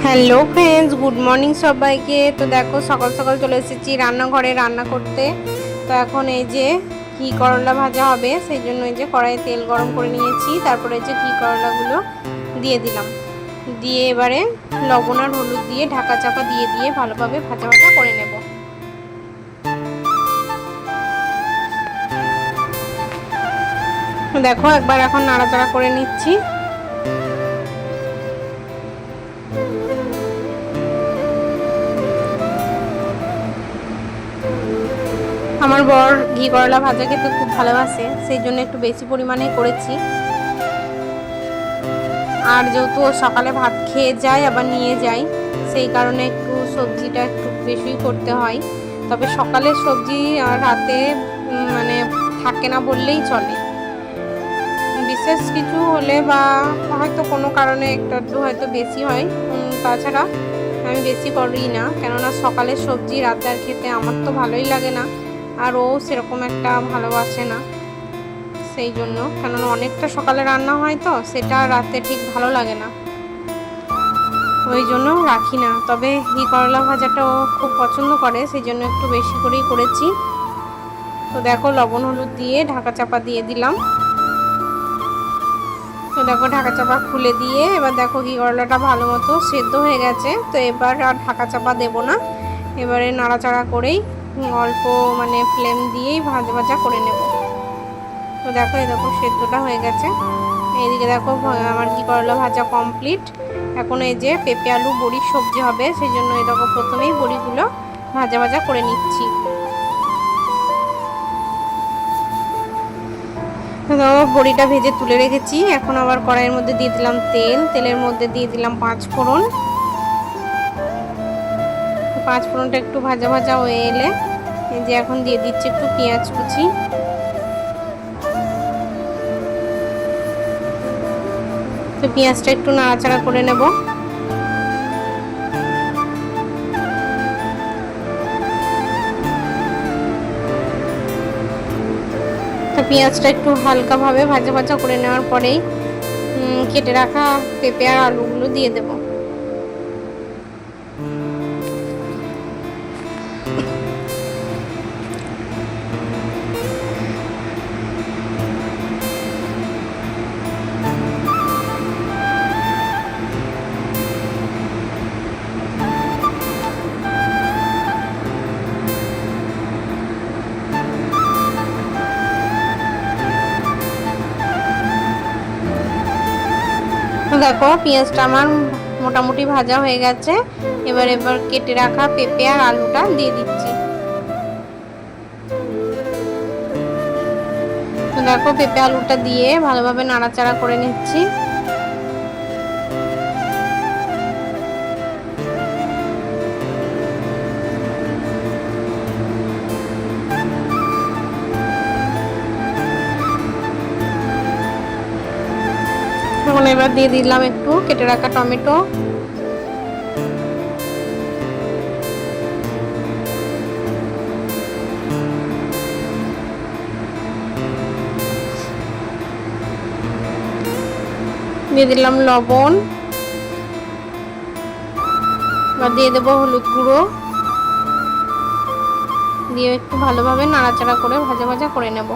Hello friends, good morning সবাইকে। তো দেখো সকাল সকাল চলে এসেছি রান্নাঘরে রান্না করতে। তো এখন এই যে ঘি করলা ভাজা হবে, সেই জন্য এই যে কড়াইয়ে তেল গরম করে নিয়েছি। তারপরে এই যে ঘি করলাগুলো দিয়ে দিলাম, দিয়ে এবারে লবণ আর হলুদ দিয়ে ঢাকা চাপা দিয়ে দিয়ে ভালোভাবে ভাজা ভাজা করে নেব। দেখো একবার এখন নাড়াচাড়া করে নিচ্ছি। আমার বর ঘি করলা ভাজা খেতে খুব ভালোবাসে, সেই জন্য একটু বেশি পরিমাণে করেছি। আর যেহেতু সকালে ভাত খেয়ে যায় আবার নিয়ে যায়, সেই কারণে একটু সবজিটা একটু বেশি করতে হয়। তবে সকালের সবজি আর রাতে মানে থাকে না বললেই চলে। বিশেষ কিছু হলে বা হয়তো কোনো কারণে একটু একটু হয়তো বেশি হয়, তাছাড়া আমি বেশি করি না। কেননা সকালের সবজি রাতে আর খেতে আমার তো ভালোই লাগে না, আর ও সেরকম একটা ভালোবাসে না। সেই জন্য, কেননা অনেকটা সকালে রান্না হয় তো সেটা রাতে ঠিক ভালো লাগে না, ওই জন্য রাখি না। তবে ঘি করলা ভাজাটা ও খুব পছন্দ করে, সেই জন্য একটু বেশি করেই করেছি। তো দেখো লবণ হলুদ দিয়ে ঢাকা চাপা দিয়ে দিলাম। তো দেখো ঢাকা চাপা খুলে দিয়ে এবার দেখো ঘি করলাটা ভালো মতো সেদ্ধ হয়ে গেছে। তো এবার আর ঢাকা চাপা দেবো না, এবারে নাড়াচাড়া করেই অল্প মানে ফ্লেম দিয়েই ভাজা ভাজা করে নেব। তো দেখো এই দেখো সেদ্ধটা হয়ে গেছে। এইদিকে দেখো আমার ঘি করলা ভাজা কমপ্লিট। এখন এই যে পেঁপে আলু বড়ির সবজি হবে, সেই জন্য এই দেখো প্রথমেই বড়িগুলো ভাজা ভাজা করে নিচ্ছি। বড়িটা ভেজে তুলে রেখেছি। এখন আবার কড়াইয়ের মধ্যে দিয়ে দিলাম তেল, তেলের মধ্যে দিয়ে দিলাম 5 ফোড়ন। 5 ফোড়নটা একটু ভাজা ভাজা হয়ে এলে এই যে এখন দিয়ে দিচ্ছি একটু পেঁয়াজ কুচি। তো পেঁয়াজটা একটু নাড়াচাড়া করে নেব। তো পেঁয়াজটা একটু হালকাভাবে ভাজা ভাজা করে নেওয়ার পরেই কেটে রাখা পেঁপে আর আলুগুলো দিয়ে দেব। দেখো পেঁয়াজটা আমার মোটামুটি ভাজা হয়ে গেছে। এবার কেটে রাখা পেঁপে আর আলুটা দিয়ে দিচ্ছি। দেখো পেঁপে আলুটা দিয়ে ভালোভাবে নাড়াচাড়া করে নিচ্ছি। এখন এবার দিয়ে দিলাম একটু কেটে রাখা টমেটো। দিয়ে দিলাম লবণ। এবার দিয়ে দেবো হলুদ গুঁড়ো, দিয়ে একটু ভালোভাবে নাড়াচাড়া করে ভাজা ভাজা করে নেব।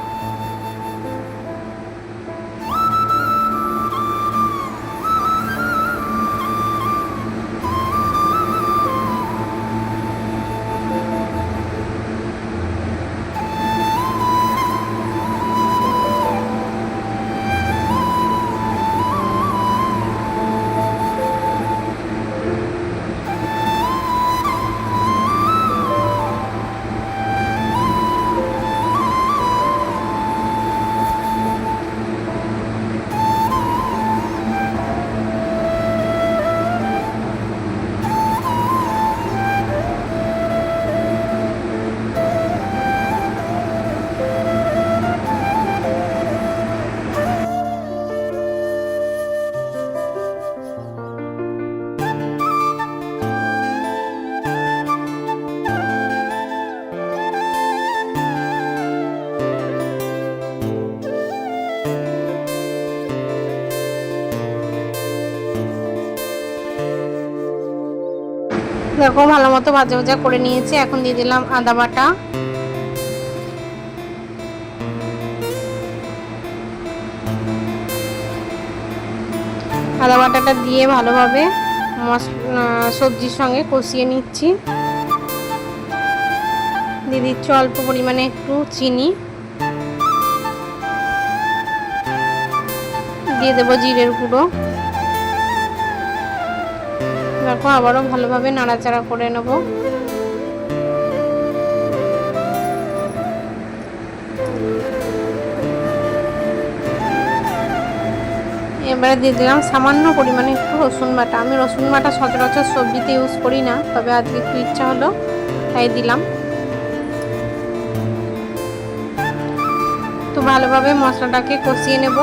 দেখো ভালো মতো ভাজা ভাজা করে নিয়েছি। এখন দিয়ে দিলাম আদা বাটা, আদা বাটাটা দিয়ে ভালোভাবে সবজির সঙ্গে কষিয়ে নিচ্ছি। দিয়ে দিচ্ছি অল্প পরিমাণে একটু চিনি, দিয়ে দেবো জিরের গুঁড়ো। দেখো আবারও ভালোভাবে নাড়াচাড়া করে নেব। এবারে দিয়ে দিলাম সামান্য পরিমাণে একটু রসুন বাটা। আমি রসুন বাটা সচরাচর সবজিতে ইউজ করি না, তবে আজকে একটু ইচ্ছা হলো তাই দিলাম। তো ভালোভাবে মশলাটাকে কষিয়ে নেব।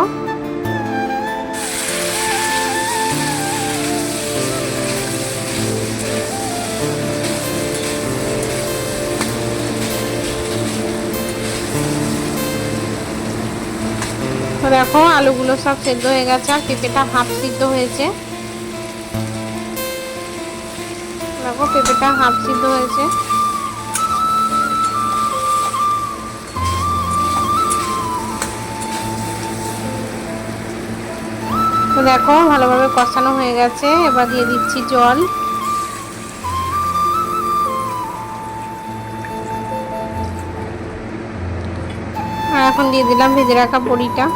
তো দেখো আলুগুলো সব সেদ্ধ হয়ে গেছে, আর পেঁপেটা হাফ সিদ্ধ হয়েছে। দেখো পেঁপেটা হাফ সিদ্ধ হয়েছে। তো দেখো ভালোভাবে কষানো হয়ে গেছে। এবার দিয়ে দিচ্ছি জল। আর এখন দিয়ে দিলাম ভেজে রাখা বড়িটা।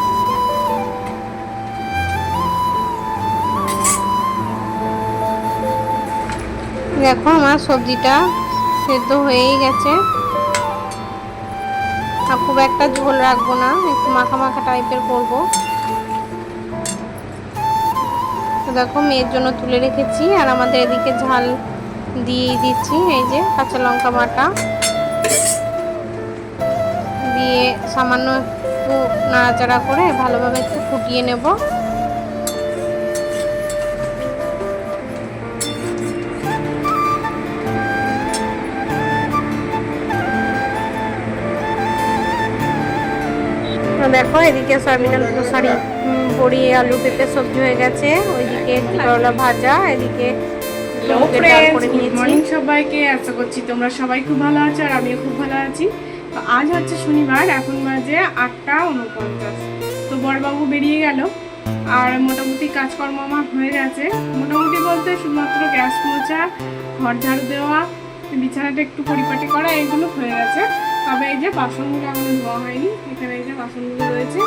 দেখো আমার সবজিটা সেদ্ধ হয়েই গেছে। আর খুব একটা ঝোল রাখবো না, একটু মাখা মাখা টাইপের করবো। তো দেখো মেয়ের জন্য তুলে রেখেছি, আর আমাদের এদিকে ঝাল দিয়ে দিচ্ছি। এই যে কাঁচা লঙ্কা বাটা দিয়ে সামান্য একটু নাড়াচাড়া করে ভালোভাবে একটু ফুটিয়ে নেব। দেখো এদিকে সয়াবিন বড়ি আলু পেঁপে সবজি হয়ে গেছে, ওইদিকে করলা ভাজা, এদিকে মর্নিং সবাইকে। আশা করছি তোমরা সবাই খুব ভালো আছো, আর আমিও খুব ভালো আছি। তো আজ হচ্ছে শনিবার, এখন বাজে 8:49। তো বড়বাবু বেরিয়ে গেল, আর মোটামুটি কাজকর্ম আমার হয়ে গেছে। মোটামুটি বলতে শুধুমাত্র গ্যাস মোছা, ঘর ঝাড়ু দেওয়া, বিছানাটা একটু পরিপাটি করা, এগুলো হয়ে গেছে। তবে এই যে বাসনগুলো এখনো ধোয়া হয়নি। এখানে এই যে বাসনগুলো রয়েছে,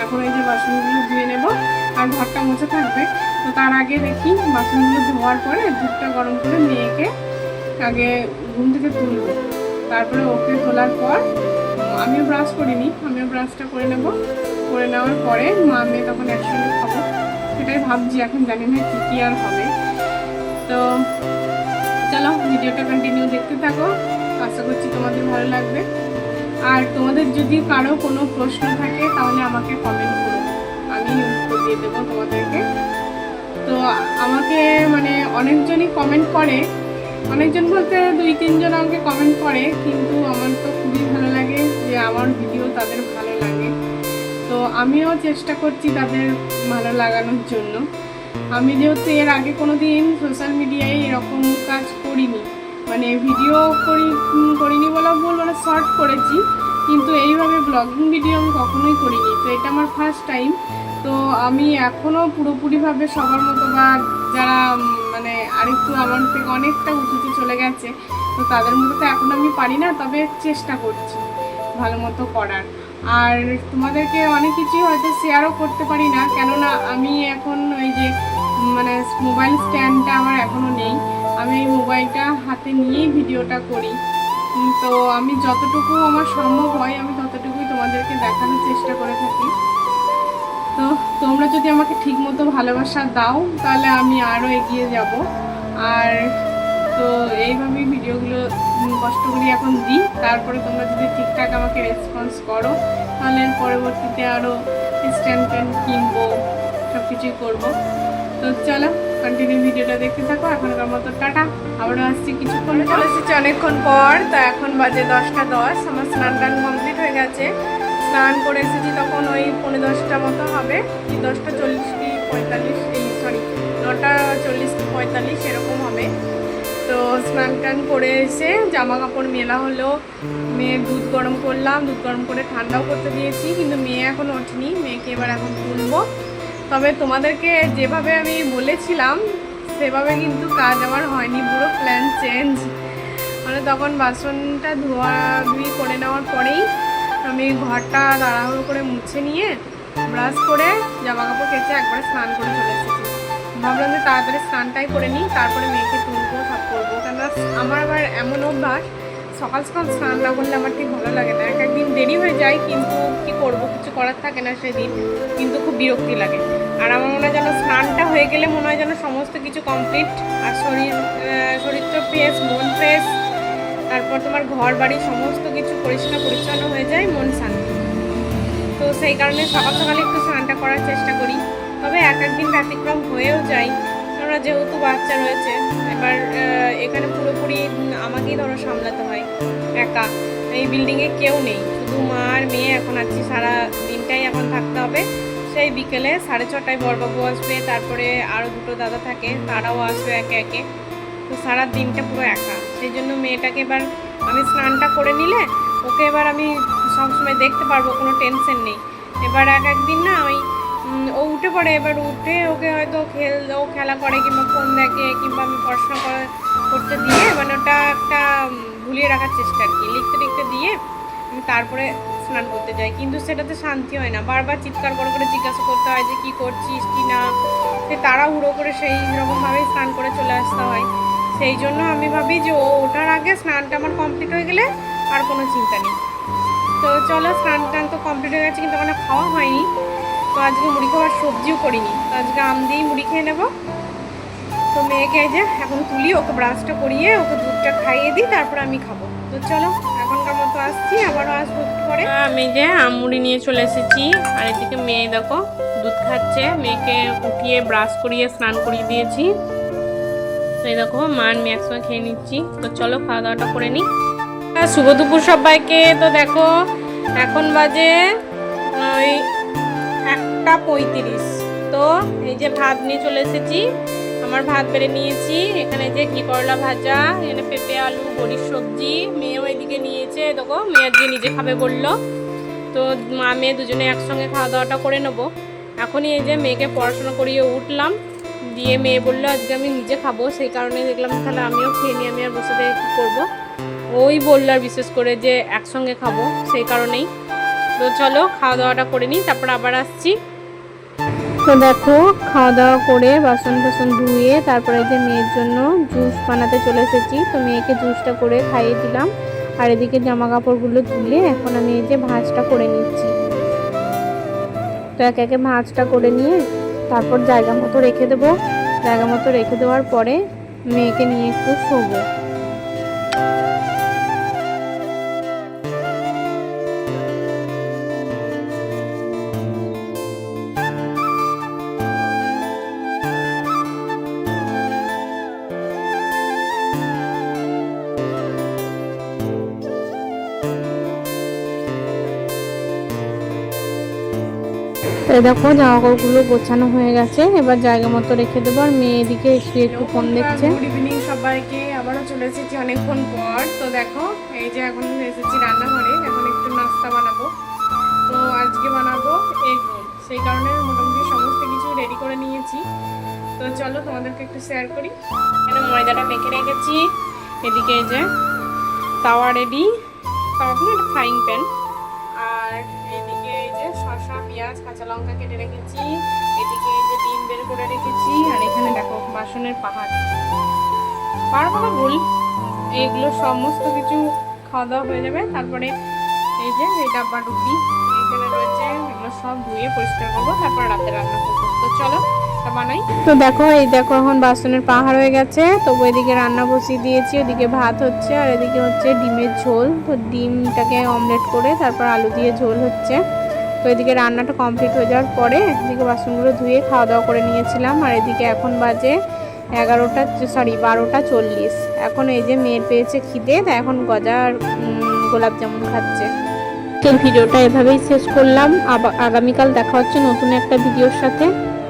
এখন এই যে বাসনগুলো ধুয়ে নেব, আর ঘরটা মোছা থাকবে। তো তার আগে দেখি বাসনগুলো ধোয়ার পরে দুধটা গরম করে মেয়েকে আগে ঘুম থেকে তুলব। তারপরে ওকে তোলার পর আমিও ব্রাশ করিনি, আমিও ব্রাশটা করে নেব। করে নেওয়ার পরে মা মেয়ে তখন একসঙ্গে খাবো, সেটাই ভাবছি। এখন জানি না কী আর হবে। তো চলো ভিডিওটা কন্টিনিউ দেখতে থাকো, আশা করছি তোমাদের ভালো লাগবে। আর তোমাদের যদি কারো কোনো প্রশ্ন থাকে তাহলে আমাকে কমেন্ট করো, আমি উত্তর দিয়ে দেবো তোমাদেরকে। তো আমাকে মানে অনেকজনই কমেন্ট করে, অনেকজন বলতে 2-3 জন আমাকে কমেন্ট করে, কিন্তু আমার তো খুবই ভালো লাগে যে আমার ভিডিও তাদের ভালো লাগে। তো আমিও চেষ্টা করছি তাদের ভালো লাগানোর জন্য। আমি যেহেতু এর আগে কোনো দিন সোশ্যাল মিডিয়ায় এরকম কাজ করিনি, মানে ভিডিও করিনি বলা ভুল, মানে শর্ট করেছি, কিন্তু এইভাবে ব্লগিং ভিডিও আমি কখনোই করিনি। তো এটা আমার ফার্স্ট টাইম। তো আমি এখনও পুরোপুরিভাবে সবার মতো, বা যারা মানে আরেকটু আমার থেকে অনেকটা উঁচুতে চলে গেছে, তো তাদের মতো তো এখন আমি পারি না, তবে চেষ্টা করছি ভালো মতো করার। আর তোমাদেরকে অনেক কিছুই হয়তো শেয়ারও করতে পারি না, কেননা আমি এখন ওই যে মানে মোবাইল স্ট্যান্ডটা আমার এখনও নেই। আমি এই মোবাইলটা হাতে নিয়েই ভিডিওটা করি। তো আমি যতটুকু আমার সম্ভব হয় আমি ততটুকুই তোমাদেরকে দেখানোর চেষ্টা করে থাকি। তো তোমরা যদি আমাকে ঠিকমতো ভালোবাসা দাও তাহলে আমি আরও এগিয়ে যাব। আর তো এইভাবেই ভিডিওগুলো কষ্ট করি এখন দিই। তারপরে তোমরা যদি ঠিকঠাক আমাকে রেসপন্স করো তাহলে পরবর্তীতে আরও স্ট্যান্ড ফ্যান্ড কিনবো, সব কিছুই করবো। তো চলো কন্টিনিউ ভিডিওটা দেখতে থাকো। এখনকার মতো টাটা, আবারও আসছি কিছুক্ষণ। চলে এসেছি অনেকক্ষণ পর। তো এখন বাজে 10:10, আমার স্নান টান কমপ্লিট হয়ে গেছে। স্নান করে এসেছি তখন ওই 10:45 মতো হবে, কি 10:40 কি 45, এই সরি 9:40 কি 45 এরকম হবে। তো তো স্নান টান করে এসে জামা কাপড় মেলা হলো, মেয়ের দুধ গরম করলাম, দুধ গরম করে ঠান্ডাও করতে দিয়েছি, কিন্তু মেয়ে এখন ওঠেনি, মেয়েকে এবার এখন তুলবো। তবে তোমাদেরকে যেভাবে আমি বলেছিলাম সেভাবে কিন্তু কাজ আমার হয়নি, পুরো প্ল্যান চেঞ্জ। মানে তখন বাসনটা ধোয়াধুয়ি করে নেওয়ার পরেই আমি ঘরটা তাড়াহুড়ো করে মুছে নিয়ে ব্রাশ করে জামা কাপড় কেচে একবারে স্নান করে চলে এসেছি। ভাবলাম যে তাড়াতাড়ি স্নানটাই করে নিই, তারপরে মেয়েকে তুলবো, সব করবো। কেননা আমার আবার এমন অভ্যাস, সকাল সকাল স্নান না করলে আমার ঠিক ভালো লাগে না। একদিন দেরি হয়ে যায়, কিন্তু কি করব, কিছু করার থাকে না সেদিন, কিন্তু খুব বিরক্তি লাগে। আর আমার মনে হয় যেন স্নানটা হয়ে গেলে মনে হয় যেন সমস্ত কিছু কমপ্লিট, আর শরীর তো ফ্রেশ, মন ফ্রেশ, তারপর তোমার ঘর বাড়ি সমস্ত কিছু পরিষ্কার পরিচ্ছন্ন হয়ে যায়, মন শান্তি। তো সেই কারণে সকাল সকালে একটু স্নানটা করার চেষ্টা করি। তবে একদিন ব্যতিক্রম হয়েও যায়, কেননা যেহেতু বাচ্চা রয়েছে, এবার এখানে পুরোপুরি আমাকেই ধরো সামলাতে হয় একা। এই বিল্ডিংয়ে কেউ নেই, শুধু মা আর মেয়ে এখন আছি, সারা দিনটাই এখন থাকতে হবে। সেই বিকেলে 6:30টায় বড়বাবু আসবে, তারপরে আরও দুটো দাদা থাকে, তারাও আসবে একে একে। তো সারা দিনটা পুরো একা, সেই জন্য মেয়েটাকে এবার আমি স্নানটা করে নিলে ওকে এবার আমি সবসময় দেখতে পারবো, কোনো টেনশন নেই। এবার একদিন না ওই ও উঠে পড়ে, এবার উঠে ওকে হয়তো ও খেলা করে কিংবা ফোন দেখে, কিংবা আমি পড়াশোনা করতে দিয়ে, মানে ওটা একটা ভুলিয়ে রাখার চেষ্টা আর কি, লিখতে লিখতে দিয়ে আমি তারপরে স্নান করতে যাই। কিন্তু সেটাতে শান্তি হয় না, বারবার চিৎকার করে জিজ্ঞাসা করতে হয় যে কী করছিস কি না, সে তাড়াহুড়ো করে সেই রকমভাবেই স্নান করে চলে আসতে হয়। সেই জন্য আমি ভাবি যে ও ওঠার আগে স্নানটা আমার কমপ্লিট হয়ে গেলে আর কোনো চিন্তা নেই। তো চলো, স্নান টান তো কমপ্লিট হয়ে গেছে, কিন্তু ওখানে খাওয়া হয়নি। তো আজকে মুড়ি খাওয়ার সবজিও করিনি, তো আজকে আম দিয়েই মুড়ি খেয়ে নেবো। তো মেয়েকে এই যে এখন তুলি, ওকে ব্রাশটা করিয়ে ওকে দুধটা খাইয়ে দিই, তারপর আমি খাবো। তো চলো, এখনকার মতো আসছি, আবারও আসবো একটু পরে। আমি যে আম মুড়ি নিয়ে চলে এসেছি, আর এদিকে মেয়ে দেখো দুধ খাচ্ছে, মেয়েকে উঠিয়ে ব্রাশ করিয়ে স্নান করিয়ে দিয়েছি। তো এই দেখো মা আর মেয়ে একসঙ্গে খেয়ে নিচ্ছি। তো চলো খাওয়া দাওয়াটা করে নিই। শুভ দুপুর সবাইকে। তো দেখো এখন বাজে ওই 1:35। তো এই যে ভাত নিয়ে চলে এসেছি, আমার ভাত বেড়ে নিয়েছি। এখানে যে ঘি করলা ভাজা, এখানে পেঁপে আলু বড়ির সবজি, মেয়েও এদিকে নিয়েছে। দেখো মেয়ে আজকে নিজে খাবে বললো, তো মা মেয়ে দুজনে একসঙ্গে খাওয়া দাওয়াটা করে নেবো। এখনই এই যে মেয়েকে পড়াশোনা করিয়ে উঠলাম, দিয়ে মেয়ে বললো আজকে আমি নিজে খাবো, সেই কারণে দেখলাম তাহলে আমিও খেয়ে নিই, আমি আর বসে থেকে কী করবো। ওই বললো আর বিশেষ করে যে একসঙ্গে খাবো, সেই কারণেই। তো চলো খাওয়া দাওয়াটা করে নিই, তারপর আবার আসছি। তো দেখো খাওয়া দাওয়া করে বাসন টাসন ধুয়ে তারপরে যে মেয়ের জন্য জুস বানাতে চলে এসেছি। তো মেয়েকে জুসটা করে খাইয়ে দিলাম, আর এদিকে জামা কাপড়গুলো ধুলে এখন আমি এই যে ভাঁজটা করে নিচ্ছি। তো একে একে ভাঁজটা করে নিয়ে তারপর জায়গা মতো রেখে দেবো। জায়গা মতো রেখে দেওয়ার পরে মেয়েকে নিয়ে একটু শোবো। দেখো জামা কাপড়গুলো গোছানো হয়ে গেছে, এবার জায়গা মতো রেখে দেবো। আর মেয়ে এদিকে একটু ফোন দেখছে। গুড ইভিনিং সবাইকে, আবারও চলে এসেছি অনেকক্ষণ পর। তো দেখো এই যে এখন এসেছি রান্নাঘরে, এখন একটু নাস্তা বানাবো। তো আজকে বানাবো এগ রোল, সেই কারণে মোটামুটি সমস্ত কিছু রেডি করে নিয়েছি। তো চলো তোমাদেরকে একটু শেয়ার করি। এখানে ময়দাটা মেখে রেখেছি, এদিকে এই যে তাওয়া রেডি, তাওয়া একটা ফ্রাইং প্যান, আর এদিকে এই যে শসা পেঁয়াজ কাঁচা লঙ্কা কেটে রেখেছি, এদিকে এই যে ডিম বের করে রেখেছি, আর এখানে দেখো বাসনের পাহাড় ভুল। এইগুলো সমস্ত কিছু খাওয়া দাওয়া হয়ে যাবে, তারপরে এই যে এই ডাব্বা ডুব্বি এখানে রয়েছে, এগুলো সব ধুয়ে পরিষ্কার করবো, তারপরে রাতে রান্না করবো। তো চলো বানাই। তো দেখো এই দেখো এখন বাসনের পাহাড় হয়ে গেছে। তো এদিকে রান্না বসিয়ে দিয়েছি, ওদিকে ভাত হচ্ছে, আর এদিকে হচ্ছে ডিমের ঝোল। তো ডিমটাকে অমলেট করে তারপর আলু দিয়ে ঝোল হচ্ছে। তো এদিকে রান্নাটা কমপ্লিট হয়ে যাওয়ার পরে এদিকে বাসনগুলো ধুয়ে খাওয়া দাওয়া করে নিয়েছিলাম। আর এদিকে এখন বাজে 12:40। এখন এই যে মেয়ের পেয়েছে খিদে, তা এখন গজা আর গোলাপ জামুন খাচ্ছে। ভিডিওটা এভাবেই শেষ করলাম, আগামীকাল দেখা হচ্ছে নতুন একটা ভিডিওর সাথে।